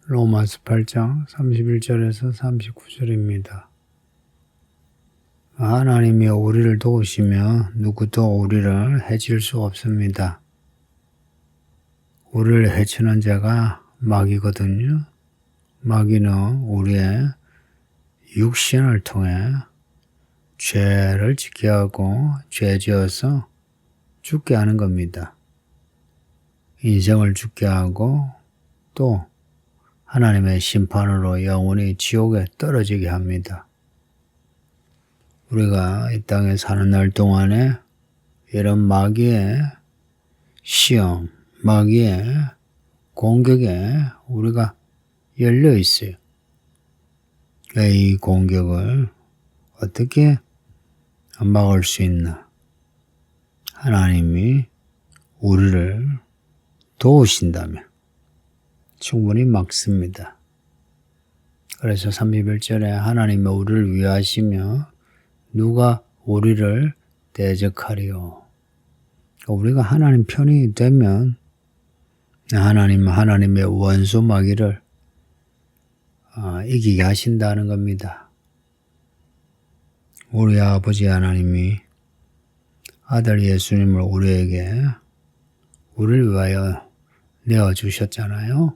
로마서 8장 31절에서 39절입니다. 하나님이 우리를 도우시며 누구도 우리를 해칠 수 없습니다. 우리를 해치는 자가 마귀거든요. 마귀는 우리의 육신을 통해 죄를 짓게 하고 죄 지어서 죽게 하는 겁니다. 인생을 죽게 하고 또 하나님의 심판으로 영원히 지옥에 떨어지게 합니다. 우리가 이 땅에 사는 날 동안에 이런 마귀의 시험, 마귀의 공격에 우리가 열려 있어요. 이 공격을 어떻게 막을 수 있나? 하나님이 우리를 도우신다면 충분히 막습니다. 그래서 31절에 하나님이 우리를 위하시며 누가 우리를 대적하리요. 우리가 하나님 편이 되면 하나님의 원수 마귀를 이기게 하신다는 겁니다. 우리 아버지 하나님이 아들 예수님을 우리를 위하여 내어주셨잖아요.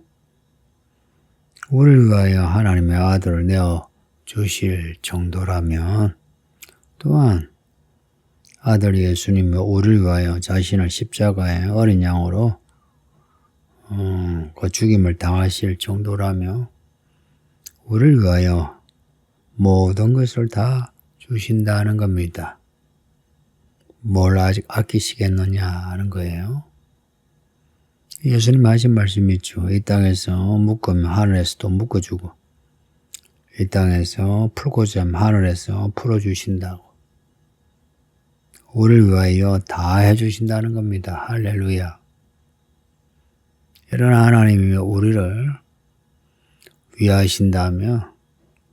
우리를 위하여 하나님의 아들을 내어주실 정도라면 또한 아들 예수님이 우리를 위하여 자신을 십자가에 어린 양으로 그 죽임을 당하실 정도라면 우리를 위하여 모든 것을 다 주신다는 겁니다. 뭘 아직 아끼시겠느냐 하는 거예요. 예수님 하신 말씀이 있죠. 이 땅에서 묶으면 하늘에서도 묶어주고 이 땅에서 풀고자 하면 하늘에서 풀어주신다고. 우리를 위하여 다 해주신다는 겁니다. 할렐루야. 이런 하나님이 우리를 위하신다면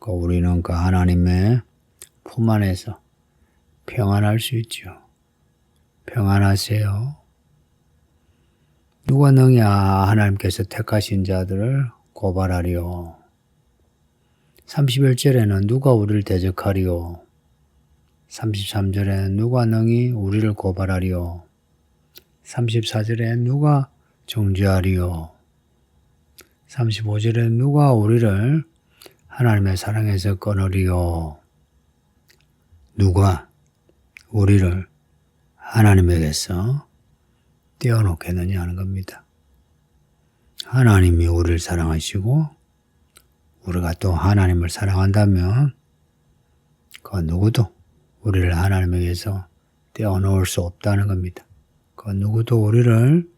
우리는 그 하나님의 품 안에서 평안할 수 있죠. 평안하세요. 누가 능히 하나님께서 택하신 자들을 고발하리요. 31절에는 누가 우리를 대적하리요. 33절에 누가 능히 우리를 고발하리요. 34절에 누가 정죄하리요. 35절에 누가 우리를 하나님의 사랑에서 끊으리요. 누가 우리를 하나님에게서 떼어놓겠느냐 하는 겁니다. 하나님이 우리를 사랑하시고 우리가 또 하나님을 사랑한다면 그 누구도 우리를 하나님에게서 떼어놓을 수 없다는 겁니다. 그 누구도 우리를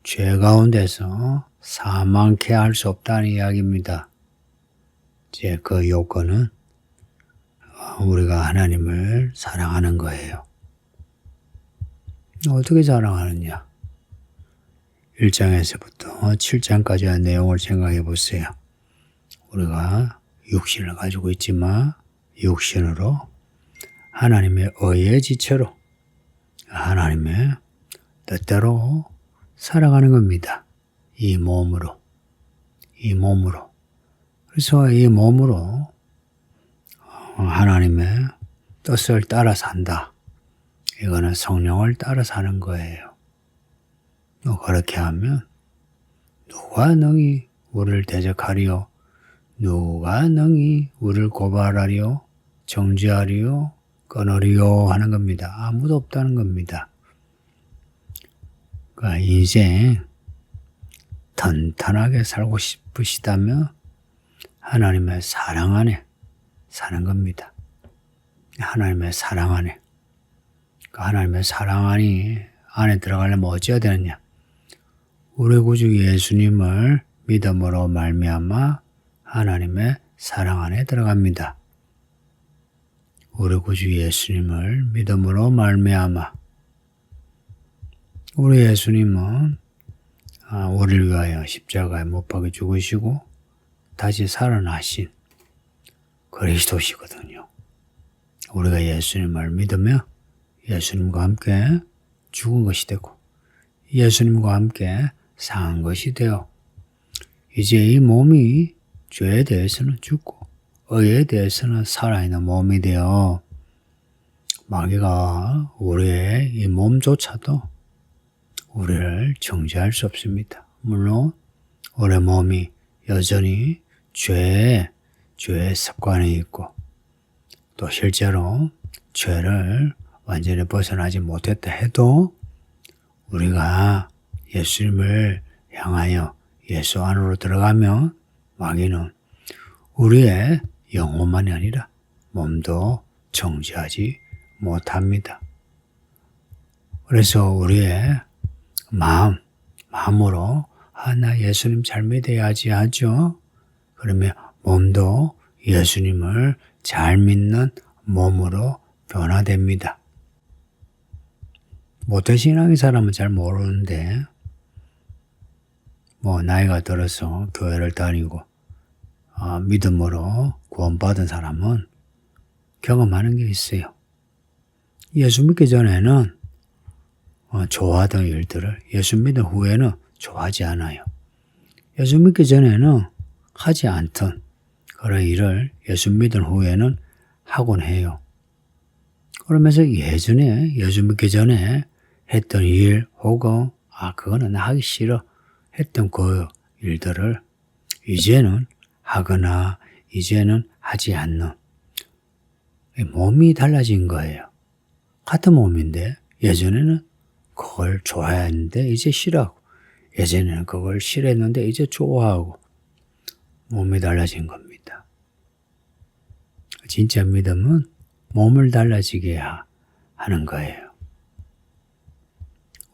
죄 가운데서 사망케 할 수 없다는 이야기입니다. 이제 그 요건은 우리가 하나님을 사랑하는 거예요. 어떻게 사랑하느냐? 1장에서부터 7장까지의 내용을 생각해 보세요. 우리가 육신을 가지고 있지만 육신으로 하나님의 의의 지체로 하나님의 뜻대로 살아가는 겁니다. 이 몸으로. 그래서 이 몸으로 하나님의 뜻을 따라 산다. 이거는 성령을 따라 사는 거예요. 그렇게 하면 누가 능히 우리를 대적하리요? 누가 능히 우리를 고발하리요? 정죄하리요? 끊으리요? 하는 겁니다. 아무도 없다는 겁니다. 그러니까 인생 탄탄하게 살고 싶으시다면 하나님의 사랑 안에 사는 겁니다. 하나님의 사랑 안에. 하나님의 사랑 안에 들어가려면 어찌해야 되느냐? 우리 구주 예수님을 믿음으로 말미암아 하나님의 사랑 안에 들어갑니다. 우리 구주 예수님을 믿음으로 말미암아 우리 예수님은 우리를 위하여 십자가에 못 박혀 죽으시고 다시 살아나신 그리스도시거든요. 우리가 예수님을 믿으며 예수님과 함께 죽은 것이 되고 예수님과 함께 산 것이 되어 이제 이 몸이 죄에 대해서는 죽고 의에 대해서는 살아있는 몸이 되어 마귀가 우리의 이 몸조차도 우리를 정죄할 수 없습니다. 물론 우리 몸이 여전히 죄의 습관이 있고 또 실제로 죄를 완전히 벗어나지 못했다 해도 우리가 예수님을 향하여 예수 안으로 들어가면 마귀는 우리의 영혼만이 아니라 몸도 정죄하지 못합니다. 그래서 우리의 마음으로 나 예수님 잘 믿어야지 하죠. 그러면 몸도 예수님을 잘 믿는 몸으로 변화됩니다. 모태신앙의 사람은 잘 모르는데 나이가 들어서 교회를 다니고 믿음으로 구원받은 사람은 경험하는 게 있어요. 예수 믿기 전에는 좋아하던 일들을 예수 믿은 후에는 좋아하지 않아요. 예수 믿기 전에는 하지 않던 그런 일을 예수 믿은 후에는 하곤 해요. 그러면서 예전에 예수 믿기 전에 했던 일 혹은 그거는 하기 싫어 했던 그 일들을 이제는 하거나 이제는 하지 않는 몸이 달라진 거예요. 같은 몸인데 예전에는 그걸 좋아했는데 이제 싫어하고 예전에는 그걸 싫어했는데 이제 좋아하고 몸이 달라진 겁니다. 진짜 믿음은 몸을 달라지게 하는 거예요.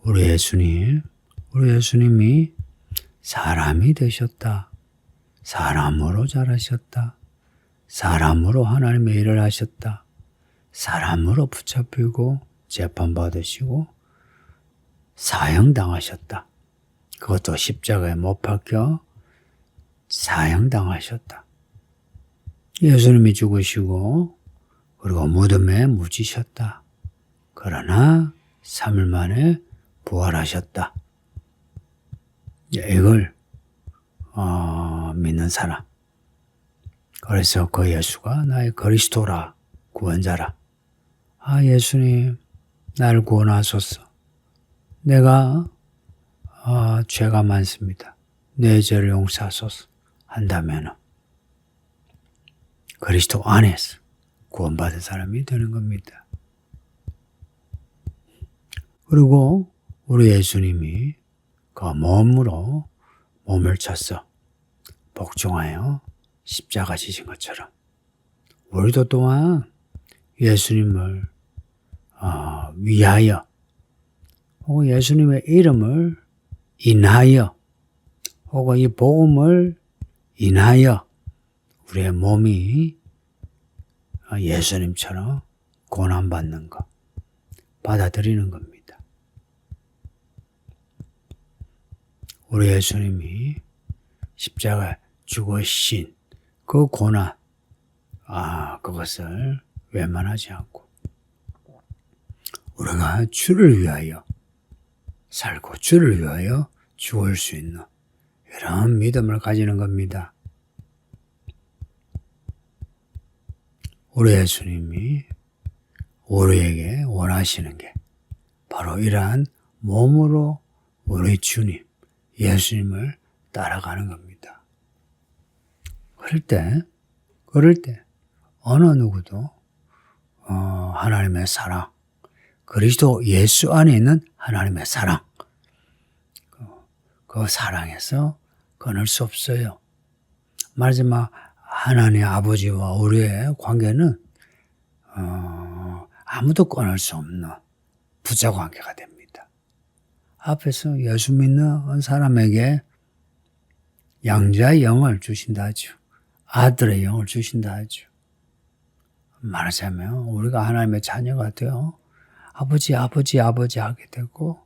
우리 예수님이 사람이 되셨다. 사람으로 자라셨다. 사람으로 하나님의 일을 하셨다. 사람으로 붙잡히고 재판받으시고 사형당하셨다. 그것도 십자가에 못 박혀 사형당하셨다. 예수님이 죽으시고 그리고 무덤에 묻히셨다. 그러나 3일 만에 부활하셨다. 이걸 믿는 사람. 그래서 그 예수가 나의 그리스도라, 구원자라. 예수님 나를 구원하소서. 내가 죄가 많습니다. 내 죄를 용서하소서 한다면 그리스도 안에서 구원받은 사람이 되는 겁니다. 그리고 우리 예수님이 그 몸으로 몸을 쳐서 복종하여 십자가 지신 것처럼 우리도 또한 예수님을 위하여 혹은 예수님의 이름을 인하여 혹은 이 복음을 인하여 우리의 몸이 예수님처럼 고난받는 것 받아들이는 겁니다. 우리 예수님이 십자가에 죽으신 그 고난 그것을 외면하지 않고 우리가 주를 위하여 살고 주를 위하여 죽을 수 있는 이런 믿음을 가지는 겁니다. 우리 예수님이 우리에게 원하시는 게 바로 이러한 몸으로 우리 주님 예수님을 따라가는 겁니다. 그럴 때 어느 누구도 하나님의 사랑, 그리스도 예수 안에 있는 하나님의 사랑, 그 사랑에서 끊을 수 없어요. 말하지만 하나님 아버지와 우리의 관계는 아무도 끊을 수 없는 부자 관계가 됩니다. 앞에서 예수 믿는 사람에게 양자의 영을 주신다 하죠. 아들의 영을 주신다 하죠. 말하자면 우리가 하나님의 자녀가 되어 아버지 하게 되고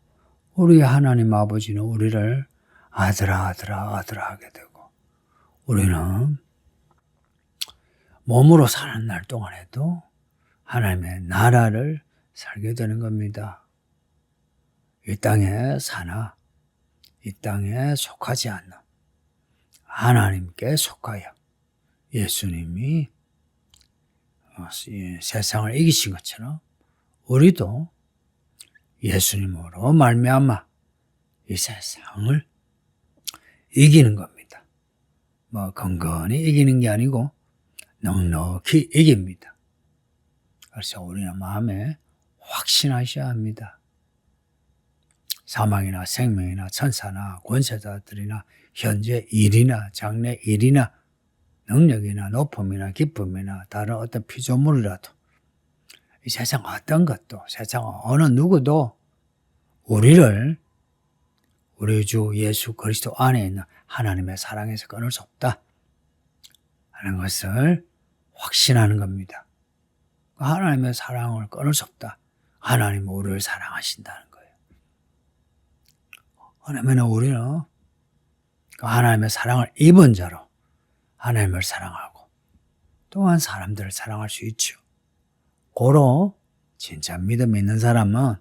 우리 하나님 아버지는 우리를 아들아 하게 되고 우리는 몸으로 사는 날 동안에도 하나님의 나라를 살게 되는 겁니다. 이 땅에 사나 이 땅에 속하지 않는 하나님께 속하여 예수님이 세상을 이기신 것처럼 우리도 예수님으로 말미암아 이 세상을 이기는 겁니다. 뭐 건건히 이기는 게 아니고 넉넉히 이깁니다. 그래서 우리는 마음에 확신하셔야 합니다. 사망이나 생명이나 천사나 권세자들이나 현재 일이나 장래 일이나 능력이나 높음이나 기쁨이나 다른 어떤 피조물이라도 이 세상 어떤 것도 세상 어느 누구도 우리를 우리 주 예수 그리스도 안에 있는 하나님의 사랑에서 끊을 수 없다 하는 것을 확신하는 겁니다. 하나님의 사랑을 끊을 수 없다. 하나님은 우리를 사랑하신다는 거예요. 왜냐하면 우리는 하나님의 사랑을 입은 자로 하나님을 사랑하고 또한 사람들을 사랑할 수 있죠. 고로 진짜 믿음이 있는 사람은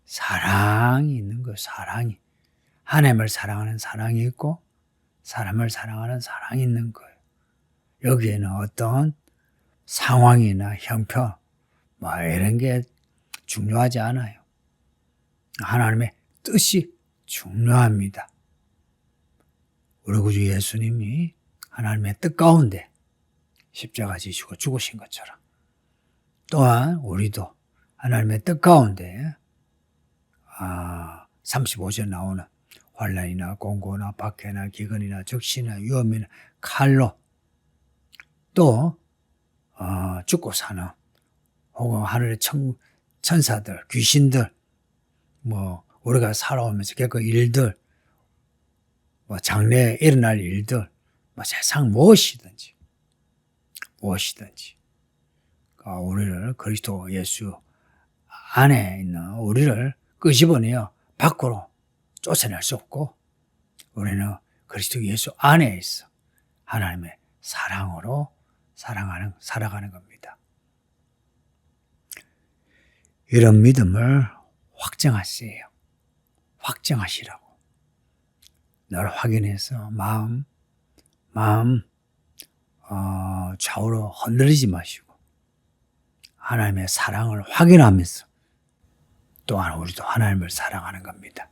사랑이 있는 거예요. 사랑이. 하나님을 사랑하는 사랑이 있고 사람을 사랑하는 사랑이 있는 거예요. 여기에는 어떤 상황이나 형편 뭐 이런 게 중요하지 않아요. 하나님의 뜻이 중요합니다. 우리 구주 예수님이 하나님의 뜻 가운데 십자가 지시고 죽으신 것처럼 또한 우리도 하나님의 뜻 가운데 35절 나오는 환난이나 공고나 박해나 기근이나 적시나 위험이나 칼로 또 죽고 사는 혹은 하늘의 천사들, 귀신들, 뭐 우리가 살아오면서 겪은 일들, 뭐 장래에 일어날 일들, 뭐 세상 무엇이든지 우리를 그리스도 예수 안에 있는 우리를 끄집어내어 밖으로 쫓아낼 수 없고 우리는 그리스도 예수 안에 있어 하나님의 사랑으로 살아가는 겁니다. 이런 믿음을 확정하시라고 늘 확인해서 마음 좌우로 흔들리지 마시고 하나님의 사랑을 확인하면서 또한 우리도 하나님을 사랑하는 겁니다.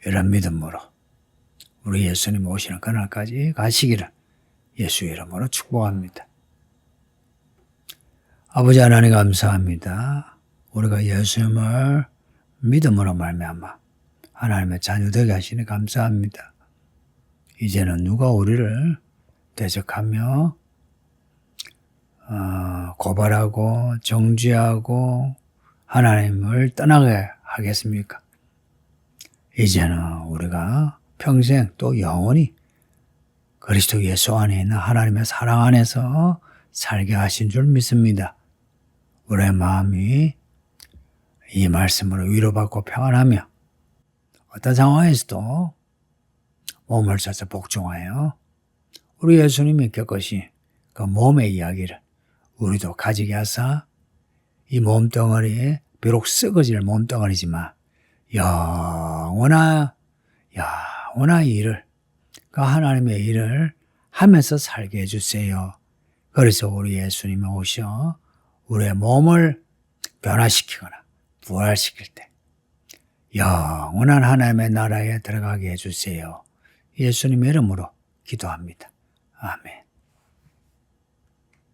이런 믿음으로 우리 예수님 오시는 그날까지 가시기를 예수 이름으로 축복합니다. 아버지 하나님 감사합니다. 우리가 예수님을 믿음으로 말미암아 하나님의 자녀 되게 하시니 감사합니다. 이제는 누가 우리를 대적하며 고발하고 정죄하고 하나님을 떠나게 하겠습니까? 이제는 우리가 평생 또 영원히 그리스도 예수 안에 있는 하나님의 사랑 안에서 살게 하신 줄 믿습니다. 우리의 마음이 이 말씀으로 위로받고 평안하며 어떤 상황에서도 몸을 써서 복종하여 우리 예수님이 겪으신 그 몸의 이야기를 우리도 가지게 하사 이 몸덩어리에 비록 썩어질 몸덩어리지만 영원한 일을 그 하나님의 일을 하면서 살게 해주세요. 그래서 우리 예수님이 오셔 우리의 몸을 변화시키거나 부활시킬 때 영원한 하나님의 나라에 들어가게 해주세요. 예수님의 이름으로 기도합니다. 아멘.